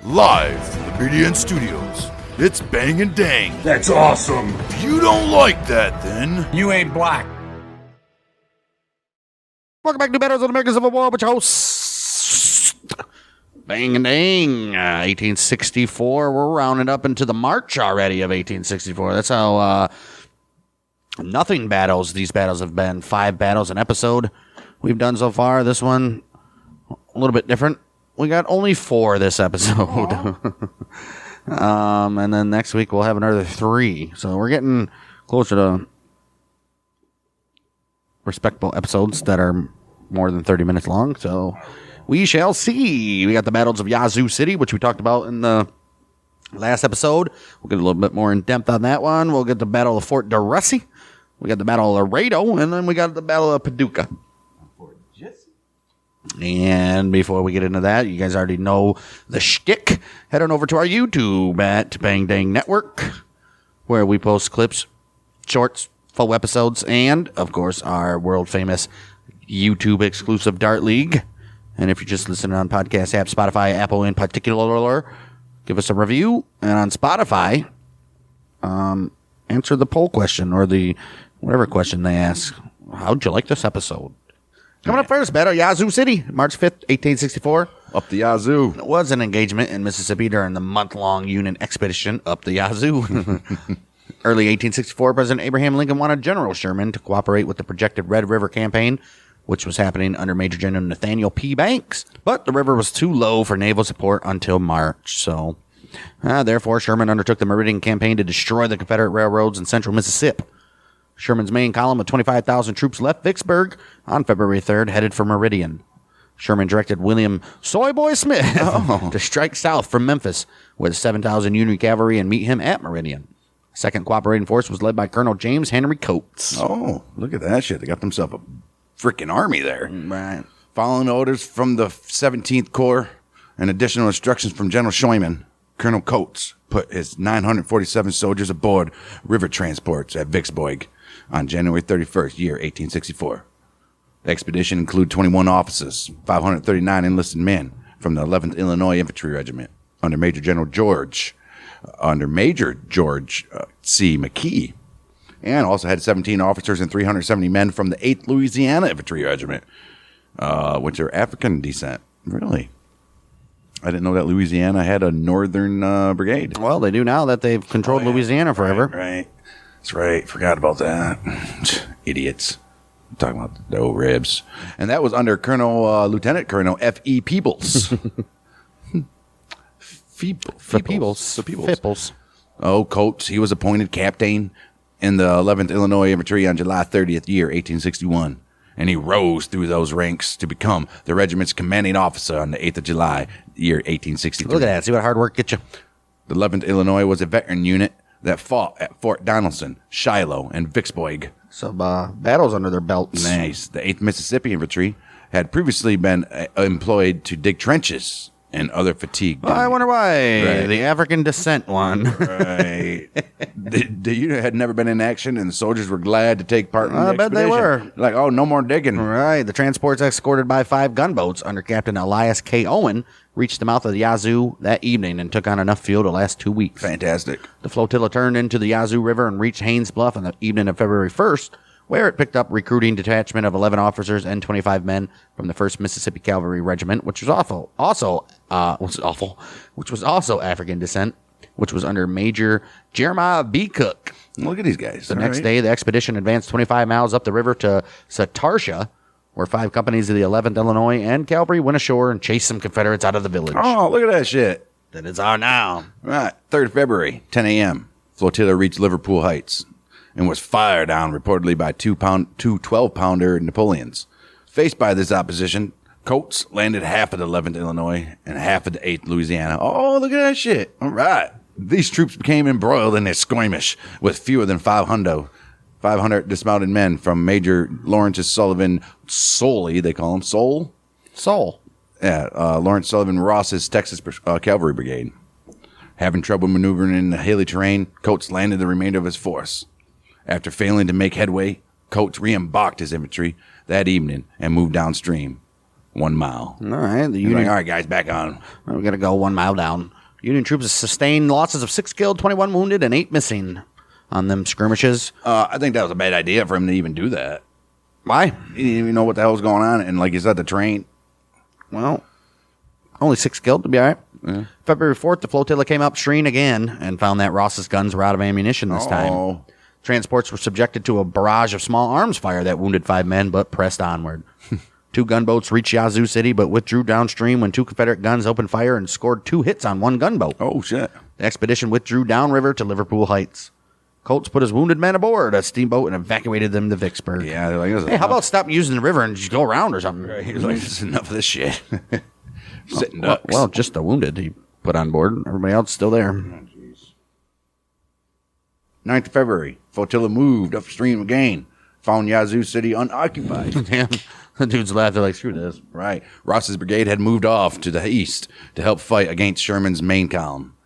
Live from the BDN Studios, it's Bang and Dang. That's awesome. If you don't like that, then You ain't black. Welcome back to Battles of the American Civil War, which hosts Bang and Dang. 1864. We're rounding up into the March already of 1864. That's how nothing battles these battles have been. 5 battles an episode we've done so far. This one, a little bit different. We got only 4 this episode. And then next week we'll have another 3. So we're getting closer to respectable episodes that are more than 30 minutes long. So we shall see. We got the battles of Yazoo City, which we talked about in the last episode. We'll get a little bit more in depth on that one. We'll get the battle of Fort Russy. We got the battle of Laredo, and then we got the battle of Paducah. And before we get into that, you guys already know the shtick. Head on over to our YouTube at Bang Dang Network, where we post clips, shorts, full episodes, and, of course, our world-famous YouTube-exclusive Dart League. And if you're just listening on podcast apps, Spotify, Apple in particular, give us a review. And on Spotify, answer the poll question or the whatever question they ask. How'd you like this episode? Coming up first, Battle of Yazoo City, March 5th, 1864. up the Yazoo. It was an engagement in Mississippi during the month-long Union expedition up the Yazoo. Early 1864, President Abraham Lincoln wanted General Sherman to cooperate with the projected Red River campaign, which was happening under Major General Nathaniel Banks. But the river was too low for naval support until March, so therefore Sherman undertook the Meridian campaign to destroy the Confederate railroads in central Mississippi. Sherman's main column of 25,000 troops left Vicksburg on February 3rd, headed for Meridian. Sherman directed William Soyboy Smith to strike south from Memphis with 7,000 Union cavalry and meet him at Meridian. Second cooperating force was led by Colonel James Henry Coates. Oh, look at that shit. They got themselves a freaking army there. Right. Following orders from the 17th Corps and additional instructions from General Scheumann, Colonel Coates put his 947 soldiers aboard river transports at Vicksburg on January 31st, year 1864. The expedition included 21 officers, 539 enlisted men from the 11th Illinois Infantry Regiment under Major George C. McKee, and also had 17 officers and 370 men from the 8th Louisiana Infantry Regiment, which are African descent. Really? I didn't know that Louisiana had a northern brigade. Well, they do now that they've controlled Louisiana forever. Right. That's right. Forgot about that. Idiots. I'm talking about the old ribs. And that was under Lieutenant Colonel F.E. Peebles. Peebles. Oh, Coates. He was appointed captain in the 11th Illinois Infantry on July 30th, year 1861. And he rose through those ranks to become the regiment's commanding officer on the 8th of July, year 1863. Look at that. See what hard work gets you. The 11th Illinois was a veteran unit that fought at Fort Donelson, Shiloh, and Vicksburg. Some battles under their belts. Nice. The 8th Mississippi Infantry had previously been employed to dig trenches and other fatigue. I wonder why. Right. The African descent one. Right. the unit had never been in action, and the soldiers were glad to take part in the I bet they expedition. were. Like, oh, no more digging. Right. The transports escorted by 5 gunboats under Captain Elias K. Owen reached the mouth of the Yazoo that evening and took on enough fuel to last 2 weeks. Fantastic. The flotilla turned into the Yazoo River and reached Haynes Bluff on the evening of February 1st, where it picked up recruiting detachment of 11 officers and 25 men from the 1st Mississippi Cavalry Regiment, which was also African descent, which was under Major Jeremiah B. Cook. Look at these guys. The next day, the expedition advanced 25 miles up the river to Satarsha, where 5 companies of the 11th Illinois and cavalry went ashore and chased some Confederates out of the village. Oh, look at that shit. That is our now. Right. 3rd of February, 10 a.m. Flotilla reached Liverpool Heights and was fired down reportedly by two 12-pounder Napoleons. Faced by this opposition, Coates landed half of the 11th Illinois and half of the 8th Louisiana. Oh, look at that shit. All right. These troops became embroiled in a skirmish with fewer than 500 dismounted men from Major Lawrence Sullivan Soley, they call him Soul? Lawrence Sullivan Ross's Texas Cavalry Brigade. Having trouble maneuvering in the hilly terrain, Coates landed the remainder of his force. After failing to make headway, Coates re-embarked his infantry that evening and moved downstream. 1 mile. All right. The You're Union. like, all right, guys, back on. We got to go 1 mile down. Union troops sustained losses of 6 killed, 21 wounded, and 8 missing on them skirmishes. I think that was a bad idea for him to even do that. Why? He didn't even know what the hell was going on. And like you said, the train. Well, only 6 killed to be all right. Yeah. February 4th, the flotilla came upstream again and found that Ross's guns were out of ammunition this time. Transports were subjected to a barrage of small arms fire that wounded 5 men, but pressed onward. 2 gunboats reached Yazoo City, but withdrew downstream when 2 Confederate guns opened fire and scored 2 hits on 1 gunboat. Oh, shit. The expedition withdrew downriver to Liverpool Heights. Coates put his wounded men aboard a steamboat and evacuated them to Vicksburg. Yeah, they're like, hey, how about stop using the river and just go around or something? Right. He was like, this is enough of this shit. Sitting ducks. Well, just the wounded he put on board. Everybody else still there. 9th of February, flotilla moved upstream again. Found Yazoo City unoccupied. Damn. The dudes laughed. They're like, screw this. Right. Ross's brigade had moved off to the east to help fight against Sherman's main column.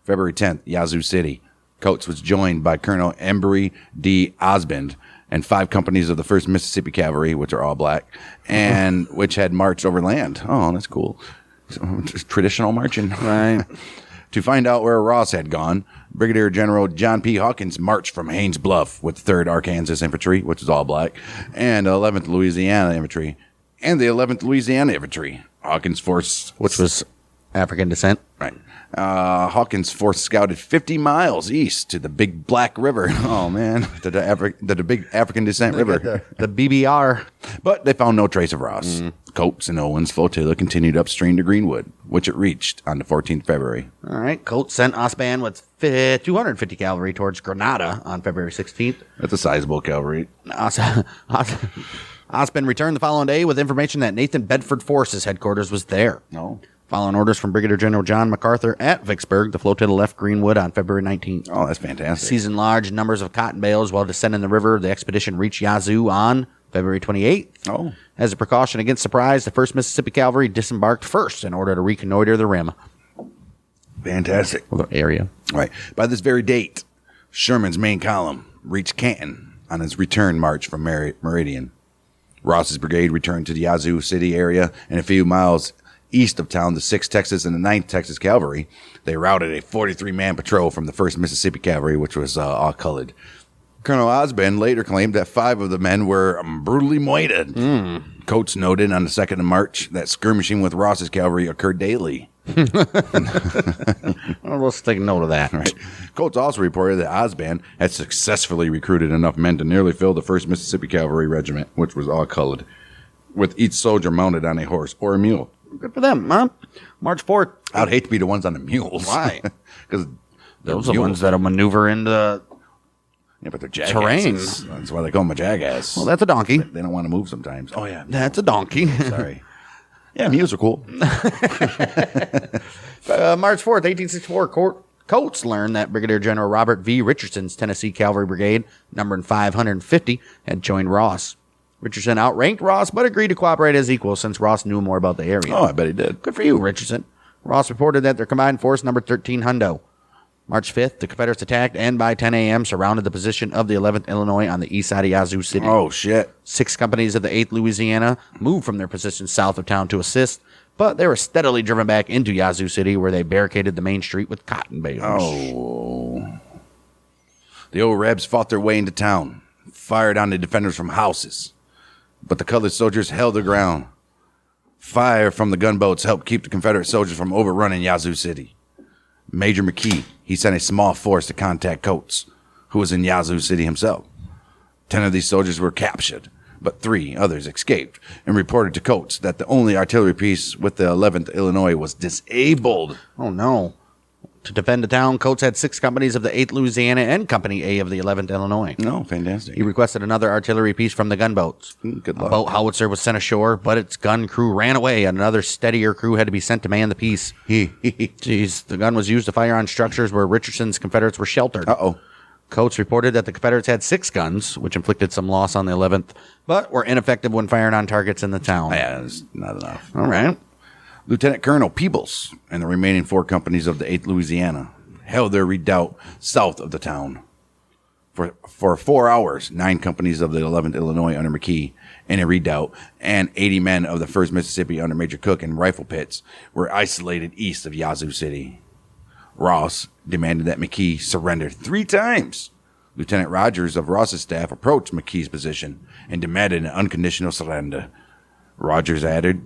February 10th, Yazoo City. Coates was joined by Colonel Embry D. Osband and 5 companies of the 1st Mississippi Cavalry, which are all black, and which had marched overland. Oh, that's cool. So, traditional marching. Right. To find out where Ross had gone, Brigadier General John P. Hawkins marched from Haynes Bluff with 3rd Arkansas Infantry, which is all black, and 11th Louisiana Infantry, and the 11th Louisiana Infantry. Hawkins' force, which was African descent. Right. Hawkins' force scouted 50 miles east to the Big Black River. Oh, man. To the Big African Descent River. The BBR. But they found no trace of Ross. Coates and Owens' flotilla continued upstream to Greenwood, which it reached on the 14th February. All right. Coates sent Osband with 250 cavalry towards Grenada on February 16th. That's a sizable cavalry. Osband returned the following day with information that Nathan Bedford Forrest's headquarters was there. No. Following orders from Brigadier General John MacArthur at Vicksburg, the flotilla left Greenwood on February 19th. Oh, that's fantastic. Seizing large numbers of cotton bales while descending the river, the expedition reached Yazoo on February 28th. Oh. As a precaution against surprise, the 1st Mississippi Cavalry disembarked first in order to reconnoiter the rim. Fantastic. Well, the area. Right. By this very date, Sherman's main column reached Canton on its return march from Meridian. Ross's brigade returned to the Yazoo City area, and a few miles east of town, the 6th Texas and the 9th Texas Cavalry, they routed a 43-man patrol from the 1st Mississippi Cavalry, which was all colored. Colonel Osband later claimed that 5 of the men were brutally moited. Coates noted on the 2nd of March that skirmishing with Ross's cavalry occurred daily. Well, let's take note of that. Right. Coates also reported that Osband had successfully recruited enough men to nearly fill the 1st Mississippi Cavalry Regiment, which was all colored, with each soldier mounted on a horse or a mule. Good for them, huh? March 4th. I'd hate to be the ones on the mules. Why? Because those are the ones that'll maneuver into but they're terrain. jackasses. That's why they call them a jackass. Well, that's a donkey. They don't want to move sometimes. Oh, yeah. That's a donkey. Sorry. Yeah, mules are cool. March 4th, 1864, Coates learned that Brigadier General Robert V. Richardson's Tennessee Cavalry Brigade, numbering 550, had joined Ross. Richardson outranked Ross, but agreed to cooperate as equals since Ross knew more about the area. Oh, I bet he did. Good for you, Richardson. Ross reported that their combined force numbered 13 hundo. March 5th, the Confederates attacked and by 10 a.m. surrounded the position of the 11th Illinois on the east side of Yazoo City. Oh, shit. 6 companies of the 8th Louisiana moved from their positions south of town to assist, but they were steadily driven back into Yazoo City where they barricaded the main street with cotton bales. Oh. The old Rebs fought their way into town, fired on the defenders from houses, but the colored soldiers held their ground. Fire from the gunboats helped keep the Confederate soldiers from overrunning Yazoo City. Major McKee, he sent a small force to contact Coates, who was in Yazoo City himself. 10 of these soldiers were captured, but 3 others escaped and reported to Coates that the only artillery piece with the 11th Illinois was disabled. Oh, no. To defend the town, Coates had 6 companies of the 8th Louisiana and Company A of the 11th Illinois. No, fantastic. He requested another artillery piece from the gunboats. Good luck. A boat howitzer was sent ashore, but its gun crew ran away, and another steadier crew had to be sent to man the piece. Jeez, the gun was used to fire on structures where Richardson's Confederates were sheltered. Uh-oh. Coates reported that the Confederates had 6 guns, which inflicted some loss on the 11th, but were ineffective when firing on targets in the town. Yeah, that's not enough. All right. Lieutenant Colonel Peebles and the remaining 4 companies of the 8th Louisiana held their redoubt south of the town. For 4 hours, 9 companies of the 11th Illinois under McKee in a redoubt and 80 men of the 1st Mississippi under Major Cook in rifle pits were isolated east of Yazoo City. Ross demanded that McKee surrender 3 times. Lieutenant Rogers of Ross's staff approached McKee's position and demanded an unconditional surrender. Rogers added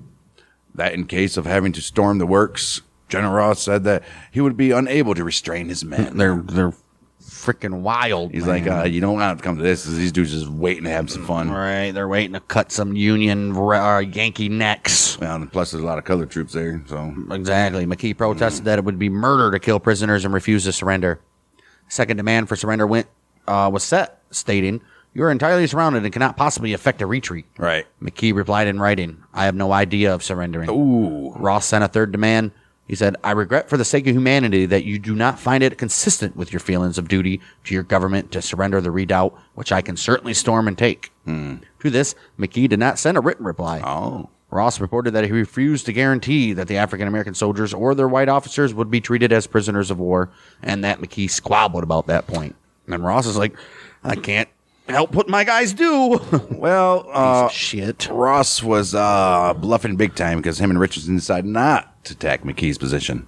that in case of having to storm the works, General Ross said that he would be unable to restrain his men. They're freaking wild. He's man. like, you don't have to come to this. These dudes just waiting to have some fun. Right, they're waiting to cut some Union Yankee necks. Well, and plus there's a lot of colored troops there. So Exactly. McKee protested that it would be murder to kill prisoners and refused to surrender. Second demand for surrender was set, stating, "You are entirely surrounded and cannot possibly effect a retreat." right. McKee replied in writing, "I have no idea of surrendering." Ooh. Ross sent a third demand. He said, "I regret for the sake of humanity that you do not find it consistent with your feelings of duty to your government to surrender the redoubt, which I can certainly storm and take." To this, McKee did not send a written reply. Oh. Ross reported that he refused to guarantee that the African-American soldiers or their white officers would be treated as prisoners of war, and that McKee squabbled about that point. And Ross is like, "I can't help what my guys do." Well, Piece of shit. Ross was bluffing big time because him and Richardson decided not to attack McKee's position.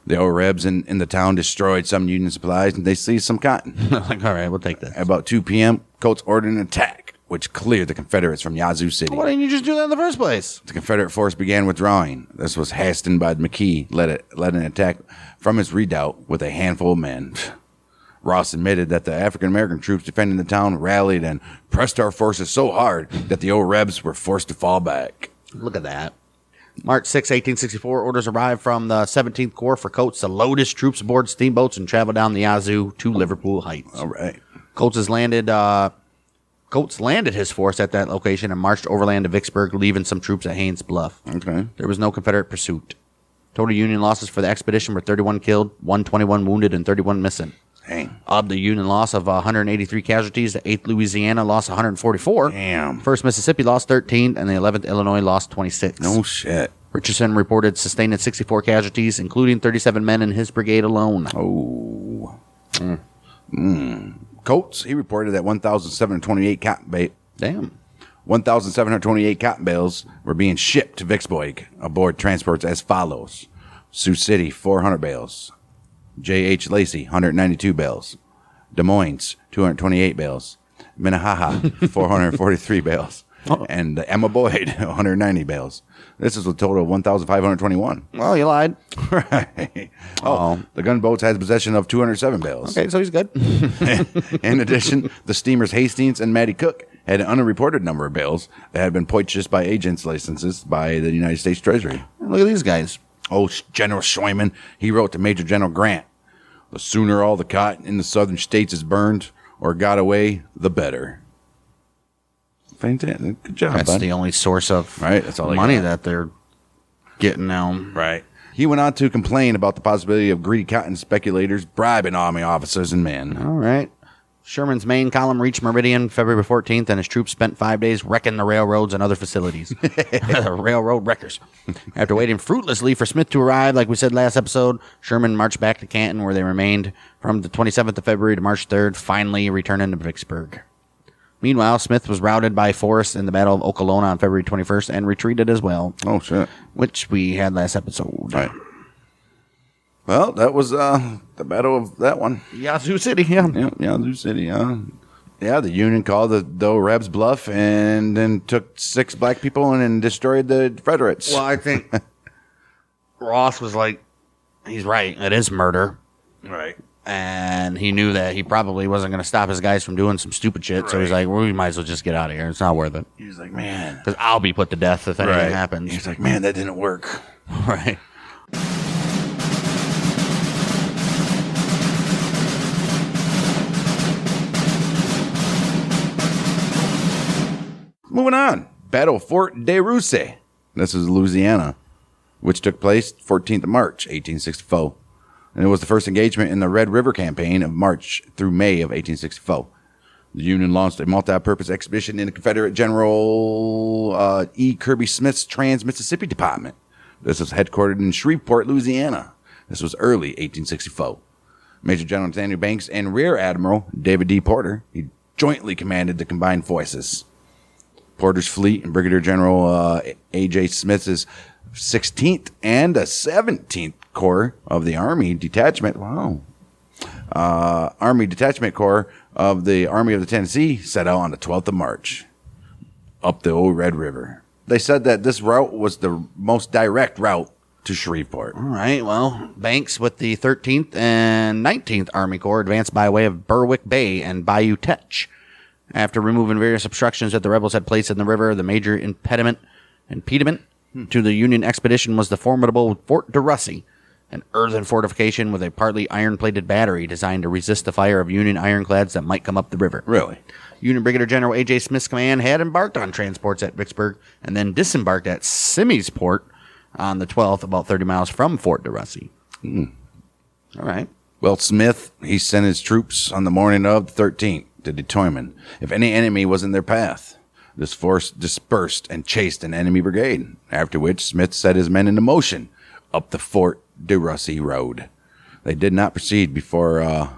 The Rebs in the town destroyed some Union supplies and they seized some cotton. Like, all right, we'll take that. At about 2 p.m., Coates ordered an attack, which cleared the Confederates from Yazoo City. Why didn't you just do that in the first place? The Confederate force began withdrawing. This was hastened by McKee, led an attack from his redoubt with a handful of men. Ross admitted that the African-American troops defending the town rallied and pressed our forces so hard that the Rebs were forced to fall back. Look at that. March 6, 1864, orders arrived from the 17th Corps for Coates to load his troops aboard steamboats and travel down the Yazoo to Liverpool Heights. All right. Coates landed his force at that location and marched overland to Vicksburg, leaving some troops at Haynes Bluff. Okay. There was no Confederate pursuit. Total Union losses for the expedition were 31 killed, 121 wounded, and 31 missing. Dang. Of the Union loss of 183 casualties, the 8th Louisiana lost 144. Damn. 1st Mississippi lost 13, and the 11th Illinois lost 26. No shit. Richardson reported sustaining 64 casualties, including 37 men in his brigade alone. Oh. Coates, he reported that 1,728 cotton bales were being shipped to Vicksburg aboard transports as follows. Sioux City, 400 bales. J.H. Lacey, 192 bales. Des Moines, 228 bales. Minnehaha, 443 bales. And Emma Boyd, 190 bales. This is a total of 1,521. Well, you lied. Right. Oh, the gunboats had possession of 207 bales. Okay, so he's good. In addition, the steamers Hastings and Mattie Cook had an unreported number of bales that had been purchased by agents' licenses by the United States Treasury. Look at these guys. Oh, General Schweiman, he wrote to Major General Grant, "The sooner all the cotton in the southern states is burned or got away, the better." Fantastic. Good job, That's bud. the only source of That's all they money got. that they're getting now. Right. He went on to complain about the possibility of greedy cotton speculators bribing army officers and men. All right. Sherman's main column reached Meridian February 14th, and his troops spent 5 days wrecking the railroads and other facilities. Railroad wreckers. After waiting fruitlessly for Smith to arrive, like we said last episode, Sherman marched back to Canton, where they remained from the 27th of February to March 3rd, finally returning to Vicksburg. Meanwhile, Smith was routed by Forrest in the Battle of Okolona on February 21st and retreated as well. Oh, shit. Which we had last episode. Right. Well, that was the battle of that one. Yazoo City, yeah. Yeah, Yazoo City, Yeah, the Union called the Rebs bluff and then took 6 black people and destroyed the Confederates. Well, I think Ross was like, he's right. It is murder. Right. And he knew that he probably wasn't going to stop his guys from doing some stupid shit. So he's like, well, we might as well just get out of here. It's not worth it. He's like, man. Because I'll be put to death if anything happens. He's like, man, that didn't work. Right. Moving on. Battle of Fort de Russy. This is Louisiana, which took place 14th of March, 1864. And it was the first engagement in the Red River Campaign of March through May of 1864. The Union launched a multi-purpose expedition in the Confederate General E. Kirby Smith's Trans-Mississippi Department. This was headquartered in Shreveport, Louisiana. This was early 1864. Major General Nathaniel Banks and Rear Admiral David D. Porter. He jointly commanded the combined forces. Porter's fleet and Brigadier General A.J. Smith's 16th and the 17th Corps of the Army Detachment. Wow. Army Detachment Corps of the Army of the Tennessee set out on the 12th of March up the Old Red River. They said that this route was the most direct route to Shreveport. All right, well, Banks with the 13th and 19th Army Corps advanced by way of Berwick Bay and Bayou Teche. After removing various obstructions that the rebels had placed in the river, the major impediment to the Union expedition was the formidable Fort de Russy, an earthen fortification with a partly iron-plated battery designed to resist the fire of Union ironclads that might come up the river. Really? Union Brigadier General A.J. Smith's command had embarked on transports at Vicksburg and then disembarked at Simisport on the 12th, about 30 miles from Fort de Russy. All right. Well, Smith, he sent his troops on the morning of the 13th to determine if any enemy was in their path. This force dispersed and chased an enemy brigade, after which Smith set his men into motion up the Fort de Russy Road. They did not proceed far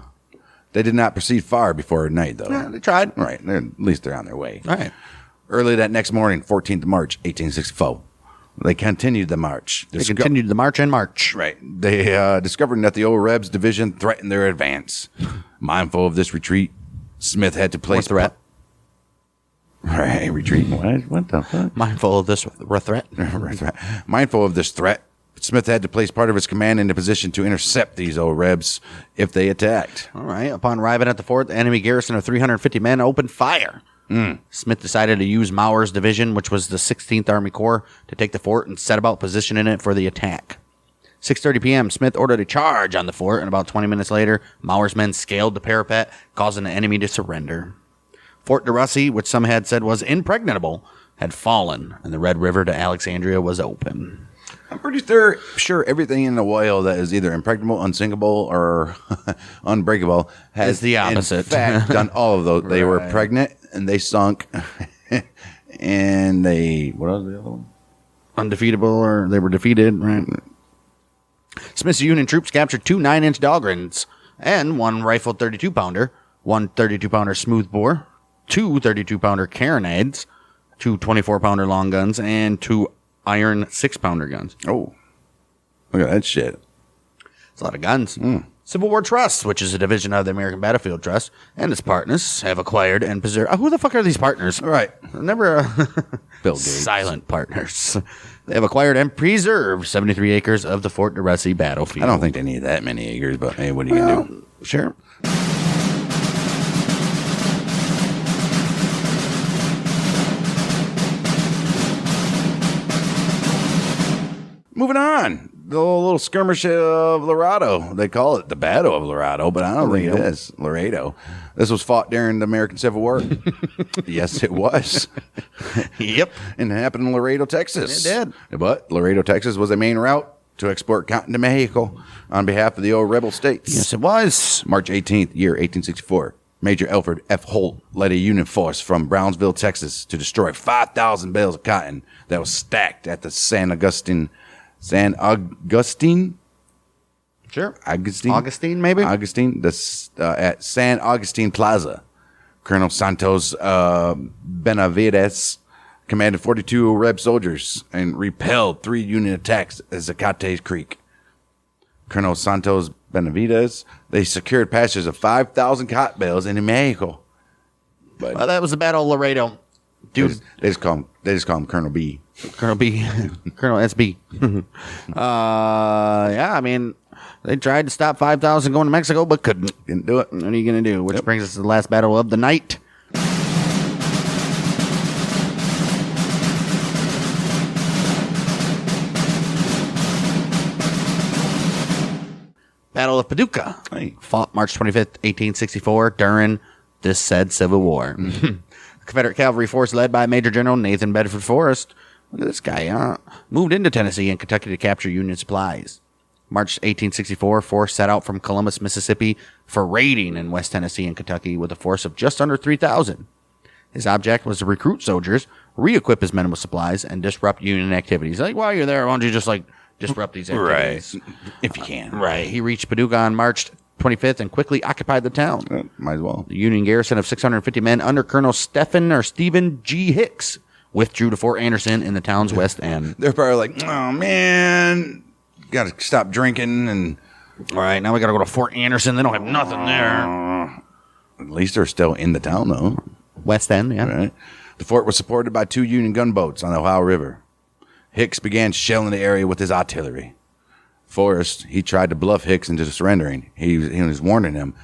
before night, though. Yeah, they tried. Right. At least they're on their way. All right. Early that next morning, 14th of March, 1864, they continued the march. They continued the march and march. Right. They discovered that the old Rebs division threatened their advance. Mindful of this retreat, Smith had to place... What threat? Right, retreat. What the fuck? Mindful of this threat. Mindful of this threat, Smith had to place part of his command into position to intercept these old Rebs if they attacked. All right. Upon arriving at the fort, the enemy garrison of 350 men opened fire. Smith decided to use Maur's division, which was the 16th Army Corps, to take the fort and set about positioning it for the attack. 6:30 p.m., Smith ordered a charge on the fort, and about 20 minutes later, Maur's men scaled the parapet, causing the enemy to surrender. Fort de Russy, which some had said was impregnable, had fallen, and the Red River to Alexandria was open. I'm pretty sure everything in the oil that is either impregnable, unsinkable, or unbreakable has the opposite. In fact, done all of those. They were pregnant and they sunk, and they what was the other one? Undefeatable, or they were defeated. Right. Smith's Union troops captured 2 9-inch Dahlgrens and 1 rifled 32-pounder, 1 32-pounder smoothbore, 2 32-pounder carronades, 2 24-pounder long guns, and 2 iron 6-pounder guns. Oh, look at that shit. It's a lot of guns. Civil War Trust, which is a division of the American Battlefield Trust, and its partners have acquired and preserved. Who the fuck are these partners? Right. Never Bill Gates. Silent partners. They have acquired and preserved 73 acres of the Fort de Russy battlefield. I don't think they need that many acres, but hey, what are you going to do? Sure. Moving on. The little skirmish of Laredo. They call it the Battle of Laredo, but I don't think it is. Laredo. This was fought during the American Civil War. Yes, it was. Yep. And it happened in Laredo, Texas. It did. But Laredo, Texas was a main route to export cotton to Mexico on behalf of the old rebel states. Yes, it was. March 18th, year 1864. Major Alfred F. Holt led a Union force from Brownsville, Texas to destroy 5,000 bales of cotton that was stacked at the San Augustine, Sure. Augustine, maybe? Augustine, at San Augustine Plaza. Colonel Santos Benavides commanded 42 Reb soldiers and repelled 3 Union attacks at Zacate Creek. Colonel Santos Benavides, they secured passage of 5,000 cotton bales into Mexico. But Well, that was the Battle of Laredo. Dude. they just call him Colonel B. Colonel B. Colonel SB. Yeah, I mean, they tried to stop 5,000 going to Mexico, but couldn't. Didn't do it. What are you going to do? Which brings us to the last battle of the night. Battle of Paducah. Hey. Fought March 25th, 1864, during this said Civil War. The Confederate cavalry force led by Major General Nathan Bedford Forrest, look at this guy, moved into Tennessee and Kentucky to capture Union supplies. March 1864, Forrest set out from Columbus, Mississippi for raiding in West Tennessee and Kentucky with a force of just under 3,000. His object was to recruit soldiers, re-equip his men with supplies, and disrupt Union activities. Like, while you're there, why don't you just, disrupt these activities? Right. If you can. Right. He reached Paducah on March 25th and quickly occupied the town. Might as well. The Union garrison of 650 men under Colonel Stephen G. Hicks withdrew to Fort Anderson in the town's west end. They're probably like, oh, man, got to stop drinking. And all right, now we got to go to Fort Anderson. They don't have nothing there. At least they're still in the town, though. West end, yeah. Right. The fort was supported by 2 Union gunboats on the Ohio River. Hicks began shelling the area with his artillery. Forrest, he tried to bluff Hicks into surrendering. He was warning him,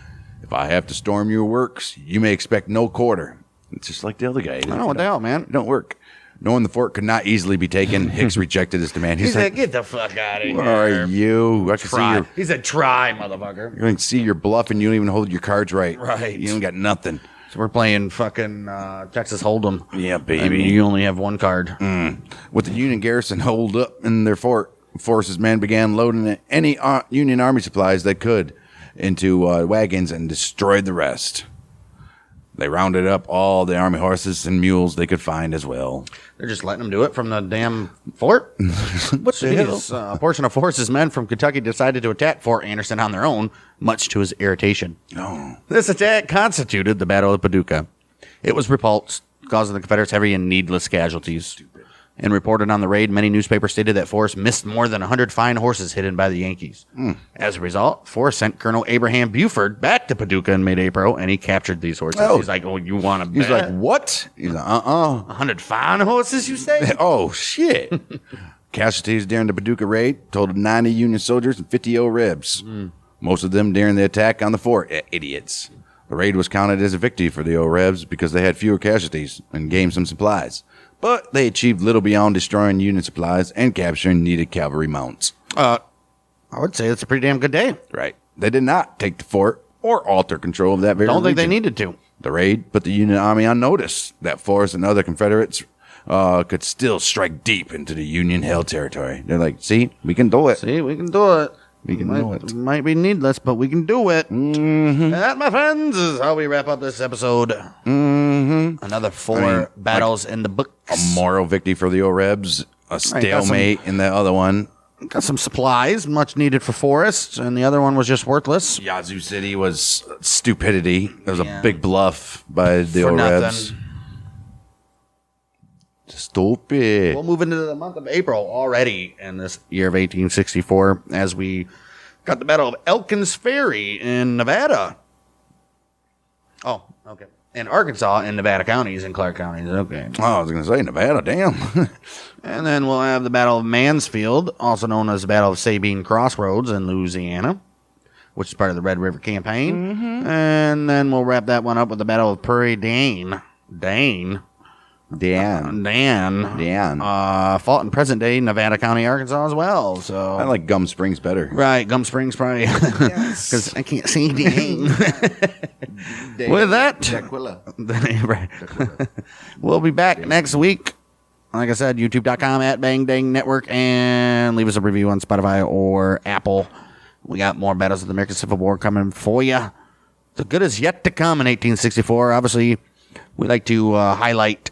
if I have to storm your works, you may expect no quarter. It's just like the other guy. I don't know what the hell, man. It don't work. Knowing the fort could not easily be taken, Hicks rejected his demand. He said, get the fuck out of here. Where are you? I can see your, He said, try, motherfucker. you can see your bluff and you don't even hold your cards right. Right. You don't got nothing. So we're playing fucking Texas Hold'em. Yeah, baby. I mean, you only have one card. With the Union garrison holed up in their fort, Forrest's men began loading any Union army supplies they could into wagons and destroyed the rest. They rounded up all the army horses and mules they could find as well. They're just letting them do it from the damn fort? What the hell? A portion of Forrest's men from Kentucky decided to attack Fort Anderson on their own, much to his irritation. Oh. This attack constituted the Battle of Paducah. It was repulsed, causing the Confederates heavy and needless casualties. And reported on the raid, many newspapers stated that Forrest missed more than 100 fine horses hidden by the Yankees. As a result, Forrest sent Colonel Abraham Buford back to Paducah in mid-April, and he captured these horses. Oh. He's like, oh, you want to bet? He's like, what? He's like, 100 fine horses, you say? Oh, shit. Casualties during the Paducah raid totaled 90 Union soldiers and 50 O-Rebs. Most of them during the attack on the fort. Idiots. The raid was counted as a victory for the O-Rebs because they had fewer casualties and gained some supplies. But they achieved little beyond destroying Union supplies and capturing needed cavalry mounts. I would say it's a pretty damn good day. Right. They did not take the fort or alter control of that very Don't think they region. needed to. The raid put the Union Army on notice that Forrest and other Confederates could still strike deep into the Union-held territory. They're like, see, we can do it. See, we can do it. We can do it. Might be needless, but we can do it. And that, my friends, is how we wrap up this episode. Another 4 battles in the books. A moral victory for the O-Rebs, a stalemate in the other one. Got some supplies, much needed for Forrest, and the other one was just worthless. Yazoo City was stupidity. There was a big bluff by the O-Rebs. Stupid. We'll move into the month of April already in this year of 1864 as we got the Battle of Elkins Ferry in Nevada. Oh, okay. In Arkansas and Nevada counties and Clark counties. Okay. Oh, I was going to say Nevada, damn. And then we'll have the Battle of Mansfield, also known as the Battle of Sabine Crossroads in Louisiana, which is part of the Red River Campaign. And then we'll wrap that one up with the Battle of Prairie Dan. Fought in present-day Nevada County, Arkansas as well. So I like Gum Springs better. Right, Gum Springs probably. Because I can't see Dan. With that, we'll be back next week. Like I said, youtube.com @BangDangNetwork, and leave us a review on Spotify or Apple. We got more battles of the American Civil War coming for you. The good is yet to come in 1864. Obviously, we like to highlight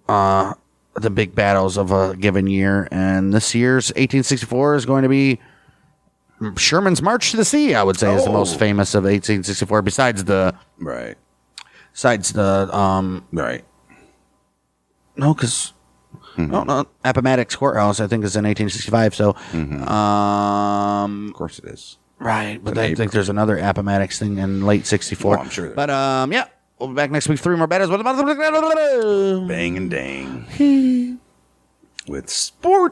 the big battles of a given year, and this year's 1864 is going to be Sherman's March to the Sea. I would say is the most famous of 1864, besides the Right. right. No, because no, Appomattox Courthouse I think is in 1865. So, Of course it is. right, but I think there's another Appomattox thing in late '64. Oh, I'm sure. But yeah. We'll be back next week. 3 more battles with Bang and dang. With sports.